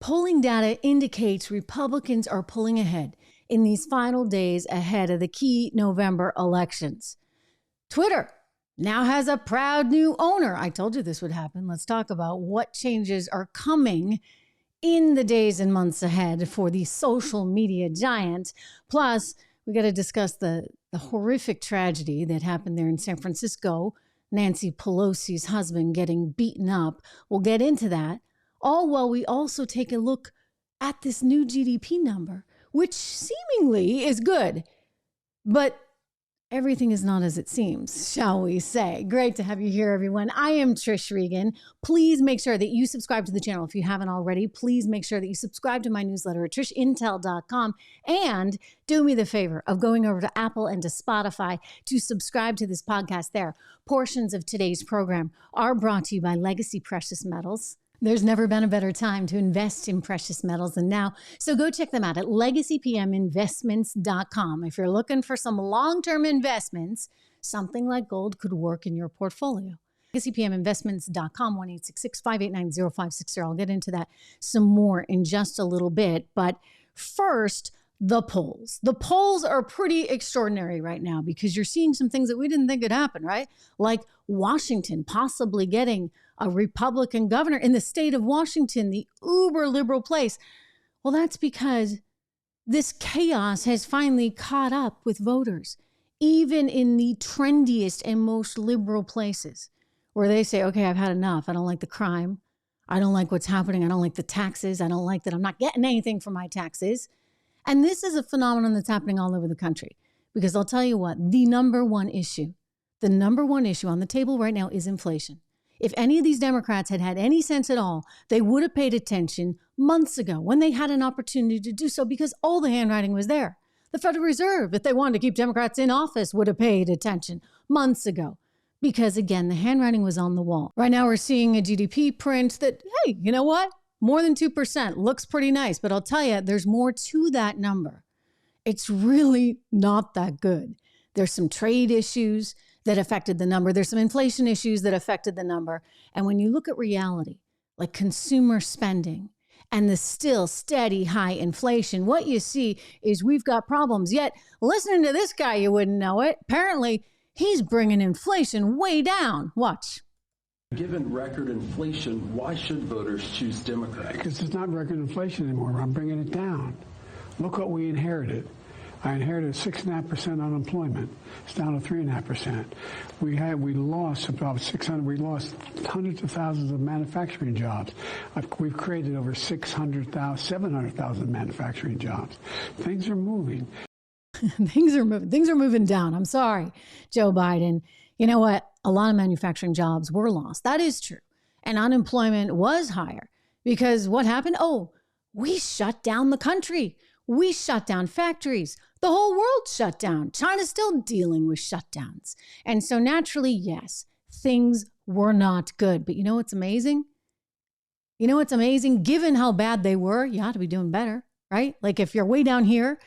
Polling data indicates Republicans are pulling ahead in these final days ahead of the key November elections. Twitter now has a proud new owner. I told you this would happen. Let's talk about what changes are coming in the days and months ahead for the social media giant. Plus, we got to discuss the horrific tragedy that happened there in San Francisco. Nancy Pelosi's husband getting beaten up. We'll get into that. All while we also take a look at this new GDP number, which seemingly is good, but everything is not as it seems, shall we say. Great to have you here, everyone. I am Trish Regan. Please make sure that you subscribe to the channel if you haven't already. Please make sure that you subscribe to my newsletter at trishintel.com, and do me the favor of going over to Apple and to Spotify to subscribe to this podcast there. Portions of today's program are brought to you by Legacy Precious Metals. There's never been a better time to invest in precious metals than now. So go check them out at legacypminvestments.com. If you're looking for some long-term investments, something like gold could work in your portfolio. legacypminvestments.com, 1-866-589-0560. I'll get into that some more in just a little bit. But first, the polls. The polls are pretty extraordinary right now because you're seeing some things that we didn't think could happen, right? Like Washington possibly getting a Republican governor in the state of Washington, the uber liberal place. Well, that's because this chaos has finally caught up with voters, even in the trendiest and most liberal places where they say, okay, I've had enough. I don't like the crime. I don't like what's happening. I don't like the taxes. I don't like that I'm not getting anything for my taxes. And this is a phenomenon that's happening all over the country because I'll tell you what, the number one issue on the table right now is inflation. If any of these Democrats had had any sense at all, they would have paid attention months ago when they had an opportunity to do so because all the handwriting was there. The Federal Reserve, if they wanted to keep Democrats in office, would have paid attention months ago because, again, the handwriting was on the wall. Right now, we're seeing a GDP print that, hey, you know what? More than 2% looks pretty nice, but I'll tell you, there's more to that number. It's really not that good. There's some trade issues that affected the number. There's some inflation issues that affected the number. And when you look at reality, like consumer spending and the still steady high inflation, what you see is we've got problems. Yet, listening to this guy, you wouldn't know it. Apparently, he's bringing inflation way down. Watch. Given record inflation, why should voters choose Democrats? Because it's not record inflation anymore. I'm bringing it down. Look what we inherited. I inherited 6.5% unemployment. It's down to 3.5%. We lost about 600. We lost hundreds of thousands of manufacturing jobs. We've created over 700,000 manufacturing jobs. Things are moving. Things are moving down. I'm sorry, Joe Biden. You know what? A lot of manufacturing jobs were lost. That is true. And unemployment was higher because what happened? Oh, we shut down the country. We shut down factories. The whole world shut down. China's still dealing with shutdowns. And so naturally, yes, things were not good. But you know what's amazing? Given how bad they were, you ought to be doing better, right? Like if you're way down here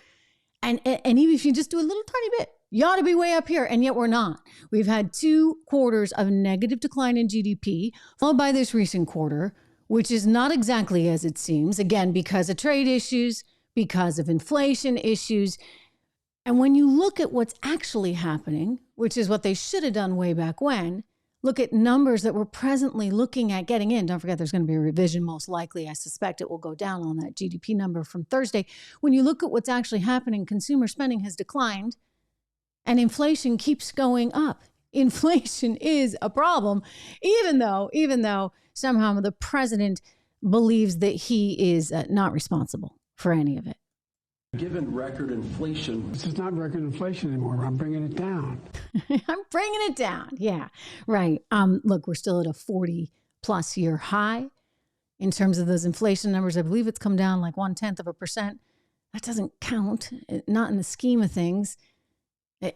and even if you just do a little tiny bit, you ought to be way up here, and yet we're not. We've had 2 quarters of negative decline in GDP, followed by this recent quarter, which is not exactly as it seems, again, because of trade issues, because of inflation issues. And when you look at what's actually happening, which is what they should have done way back when, look at numbers that we're presently looking at getting in. Don't forget, there's going to be a revision, most likely. I suspect it will go down on that GDP number from Thursday. When you look at what's actually happening, consumer spending has declined, and inflation keeps going up. Inflation is a problem, even though somehow the president believes that he is not responsible for any of it. Given record inflation. This is not record inflation anymore. I'm bringing it down. I'm bringing it down. Yeah, right. Look, we're still at a 40-plus year high in terms of those inflation numbers. I believe it's come down like 0.1%. That doesn't count, not in the scheme of things.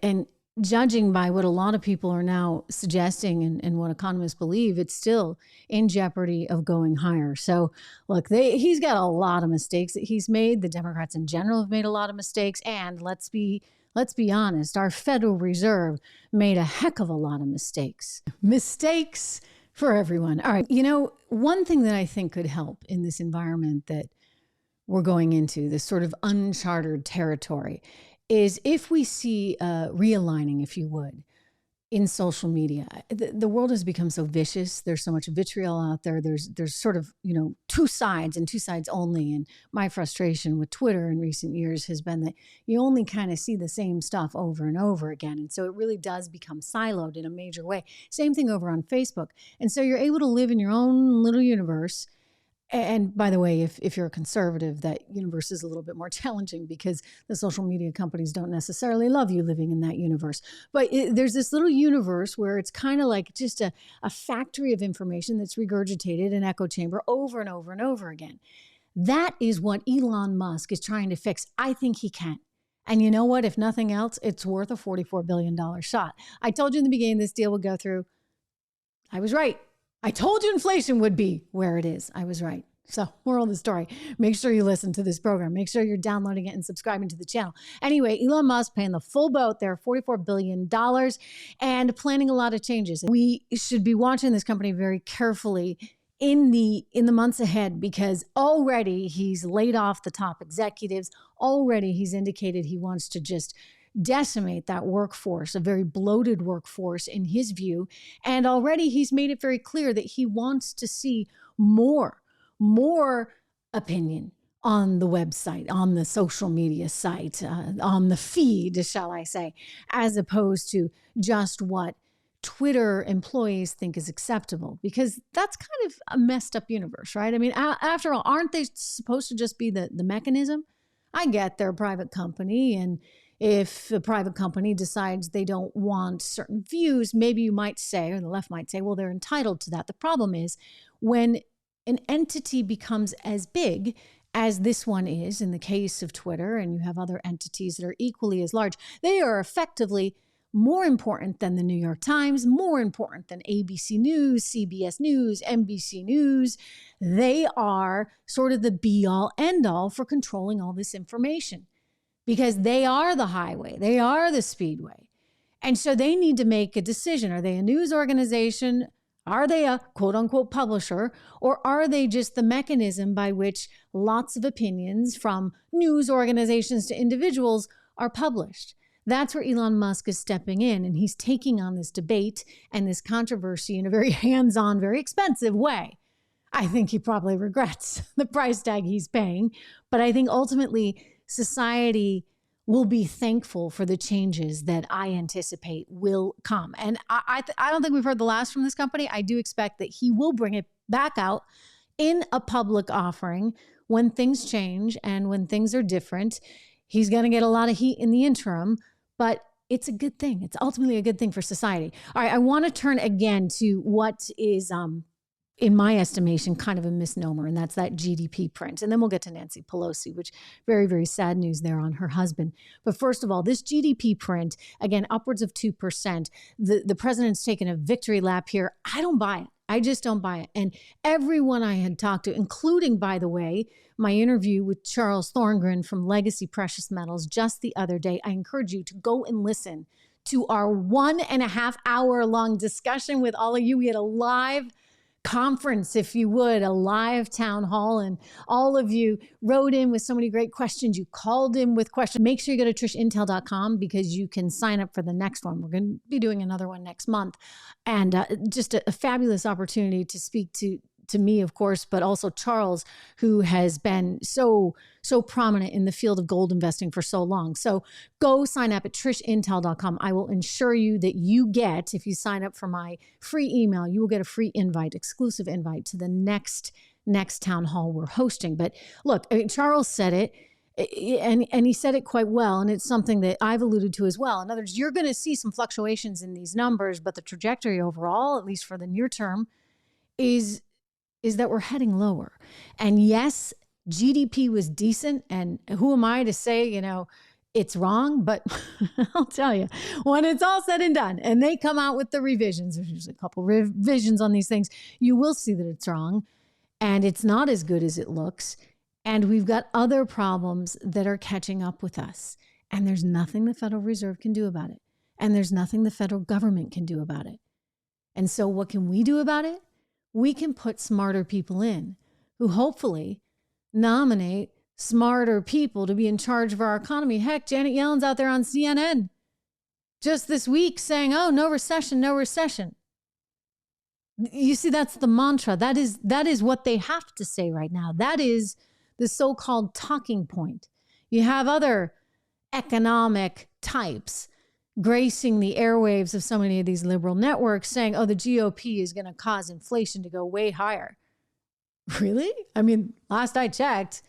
And judging by what a lot of people are now suggesting and what economists believe, it's still in jeopardy of going higher. So look, he's got a lot of mistakes that he's made. The Democrats in general have made a lot of mistakes. And let's be honest, our Federal Reserve made a heck of a lot of mistakes. Mistakes for everyone. All right. One thing that I think could help in this environment that we're going into, this sort of uncharted territory, is if we see realigning, if you would, in social media. The world has become so vicious. There's so much vitriol out there. There's sort of, two sides and two sides only. And my frustration with Twitter in recent years has been that you only kind of see the same stuff over and over again. And so it really does become siloed in a major way. Same thing over on Facebook. And so you're able to live in your own little universe. And by the way, if you're a conservative, that universe is a little bit more challenging because the social media companies don't necessarily love you living in that universe. But there's this little universe where it's kind of like just a factory of information that's regurgitated in echo chamber over and over and over again. That is what Elon Musk is trying to fix. I think he can. And you know what? If nothing else, it's worth a $44 billion shot. I told you in the beginning this deal would go through. I was right. I told you inflation would be where it is. I was right. So moral of the story, make sure you listen to this program. Make sure you're downloading it and subscribing to the channel. Anyway, Elon Musk paying the full boat there, $44 billion, and planning a lot of changes. We should be watching this company very carefully in the months ahead, because already he's laid off the top executives. Already he's indicated he wants to just decimate that workforce, a very bloated workforce in his view. And already he's made it very clear that he wants to see more opinion on the website, on the social media site, on the feed, shall I say, as opposed to just what Twitter employees think is acceptable, because that's kind of a messed up universe, right? I mean, after all, aren't they supposed to just be the mechanism? I get they're a private company, and if a private company decides they don't want certain views, maybe you might say, or the left might say, well, they're entitled to that. The problem is when an entity becomes as big as this one is in the case of Twitter, and you have other entities that are equally as large, they are effectively more important than the New York Times, more important than ABC News, CBS News, NBC News. They are sort of the be-all, end-all for controlling all this information, because they are the highway, they are the speedway. And so they need to make a decision. Are they a news organization? Are they a quote unquote publisher? Or are they just the mechanism by which lots of opinions from news organizations to individuals are published? That's where Elon Musk is stepping in, and he's taking on this debate and this controversy in a very hands-on, very expensive way. I think he probably regrets the price tag he's paying, but I think ultimately society will be thankful for the changes that I anticipate will come. And I don't think we've heard the last from this company. I do expect that he will bring it back out in a public offering when things change and when things are different. He's going to get a lot of heat in the interim, but it's a good thing. It's ultimately a good thing for society. All right, I want to turn again to what is in my estimation, kind of a misnomer, and that's that GDP print. And then we'll get to Nancy Pelosi, which very, very sad news there on her husband. But first of all, this GDP print, again, upwards of 2%. The president's taken a victory lap here. I don't buy it. I just don't buy it. And everyone I had talked to, including, by the way, my interview with Charles Thorngren from Legacy Precious Metals just the other day, I encourage you to go and listen to our 1.5 hour long discussion with all of you. We had a live conference, if you would, a live town hall, and all of you wrote in with so many great questions. You called in with questions. Make sure you go to trishintel.com because you can sign up for the next one. We're going to be doing another one next month, and just a fabulous opportunity to speak to me, of course, but also Charles, who has been so prominent in the field of gold investing for so long. So go sign up at trishintel.com. I will ensure you that you get, if you sign up for my free email, you will get a free invite, exclusive invite to the next town hall we're hosting. But look, I mean, Charles said it, and he said it quite well, and it's something that I've alluded to as well. In other words, you're going to see some fluctuations in these numbers, but the trajectory overall, at least for the near term, is that we're heading lower. And yes, GDP was decent. And who am I to say, it's wrong? But I'll tell you, when it's all said and done and they come out with the revisions, there's usually a couple revisions on these things, you will see that it's wrong and it's not as good as it looks. And we've got other problems that are catching up with us. And there's nothing the Federal Reserve can do about it. And there's nothing the federal government can do about it. And so what can we do about it? We can put smarter people in who hopefully nominate smarter people to be in charge of our economy. Heck, Janet Yellen's out there on CNN just this week saying, oh, no recession, no recession. You see, that's the mantra. That is what they have to say right now. That is the so-called talking point. You have other economic types gracing the airwaves of so many of these liberal networks saying, oh, the GOP is going to cause inflation to go way higher. Really? I mean, last I checked,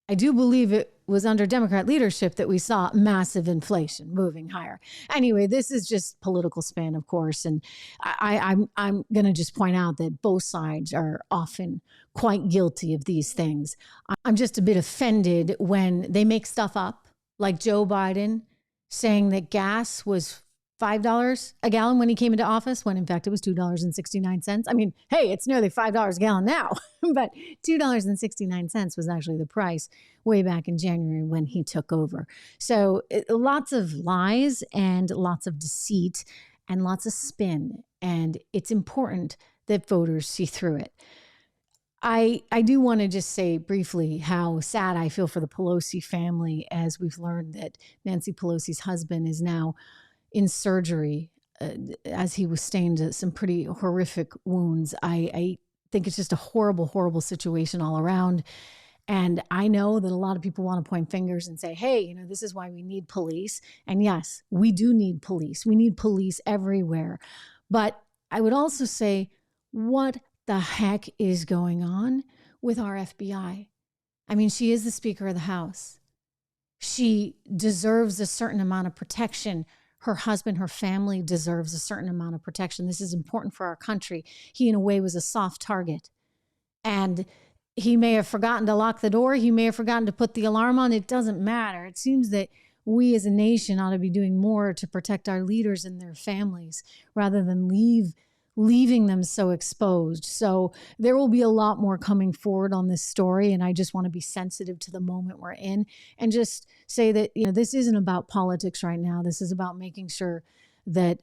I do believe it was under Democrat leadership that we saw massive inflation moving higher. Anyway, this is just political spin, of course. And I'm going to just point out that both sides are often quite guilty of these things. I'm just a bit offended when they make stuff up, like Joe Biden saying that gas was $5 a gallon when he came into office, when in fact it was $2.69. I mean, hey, it's nearly $5 a gallon now, but $2.69 was actually the price way back in January when he took over. So lots of lies and lots of deceit and lots of spin. And it's important that voters see through it. I do want to just say briefly how sad I feel for the Pelosi family as we've learned that Nancy Pelosi's husband is now in surgery as he was sustained some pretty horrific wounds. I think it's just a horrible, horrible situation all around. And I know that a lot of people want to point fingers and say, hey, you know, this is why we need police. And yes, we do need police. We need police everywhere. But I would also say, what the heck is going on with our FBI? I mean, she is the Speaker of the House. She deserves a certain amount of protection. Her husband, her family deserves a certain amount of protection. This is important for our country. He, in a way, was a soft target. And he may have forgotten to lock the door. He may have forgotten to put the alarm on. It doesn't matter. It seems that we as a nation ought to be doing more to protect our leaders and their families rather than leaving them so exposed. So there will be a lot more coming forward on this story. And I just want to be sensitive to the moment we're in and just say that, you know, this isn't about politics right now. This is about making sure that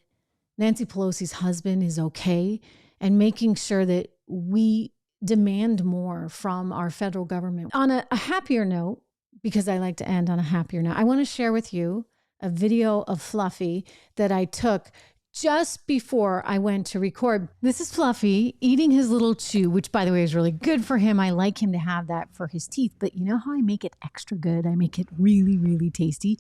Nancy Pelosi's husband is okay and making sure that we demand more from our federal government. On a happier note, because I like to end on a happier note, I want to share with you a video of Fluffy that I took just before I went to record. This is Fluffy eating his little chew, which by the way is really good for him. I like him to have that for his teeth, but you know how I make it extra good? I make it really, really tasty.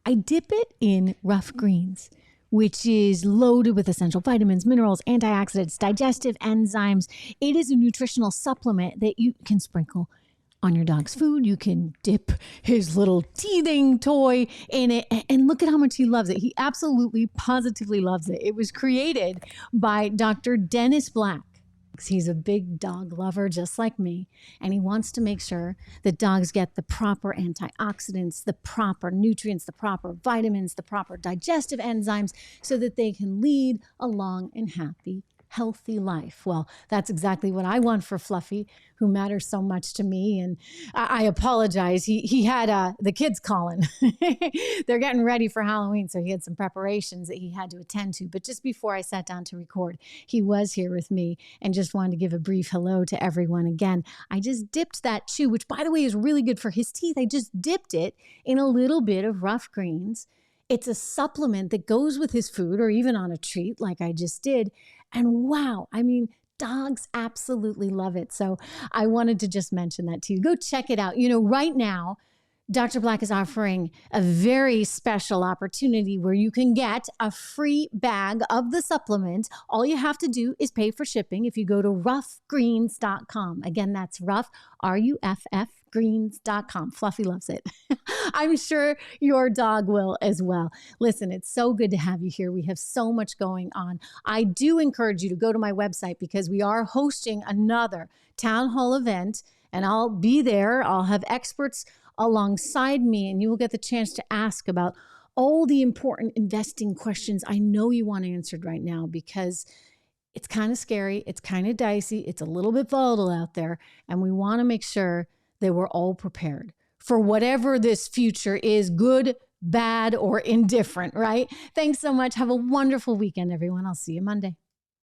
I dip it in rough greens, which is loaded with essential vitamins, minerals, antioxidants, digestive enzymes. It is a nutritional supplement that you can sprinkle on your dog's food. You can dip his little teething toy in it, and look at how much he loves it. He absolutely, positively loves it. It was created by Dr. Dennis Black. He's a big dog lover, just like me, and he wants to make sure that dogs get the proper antioxidants, the proper nutrients, the proper vitamins, the proper digestive enzymes, so that they can lead a long and happy, healthy life. Well, that's exactly what I want for Fluffy, who matters so much to me. And I apologize. He had the kids calling. They're getting ready for Halloween, so he had some preparations that he had to attend to. But just before I sat down to record, he was here with me and just wanted to give a brief hello to everyone. Again, I just dipped that chew, which by the way is really good for his teeth. I just dipped it in a little bit of rough greens. It's a supplement that goes with his food or even on a treat like I just did. And wow, I mean, dogs absolutely love it. So I wanted to just mention that to you. Go check it out. You know, right now, Dr. Black is offering a very special opportunity where you can get a free bag of the supplement. All you have to do is pay for shipping if you go to roughgreens.com. Again, that's rough, RUFF, greens.com. Fluffy loves it. I'm sure your dog will as well. Listen, it's so good to have you here. We have so much going on. I do encourage you to go to my website because we are hosting another town hall event, and I'll be there. I'll have experts alongside me, and you will get the chance to ask about all the important investing questions I know you want answered right now, because it's kind of scary. It's kind of dicey. It's a little bit volatile out there, and we want to make sure that we're all prepared for whatever this future is, good, bad, or indifferent, right? Thanks so much. Have a wonderful weekend, everyone. I'll see you Monday.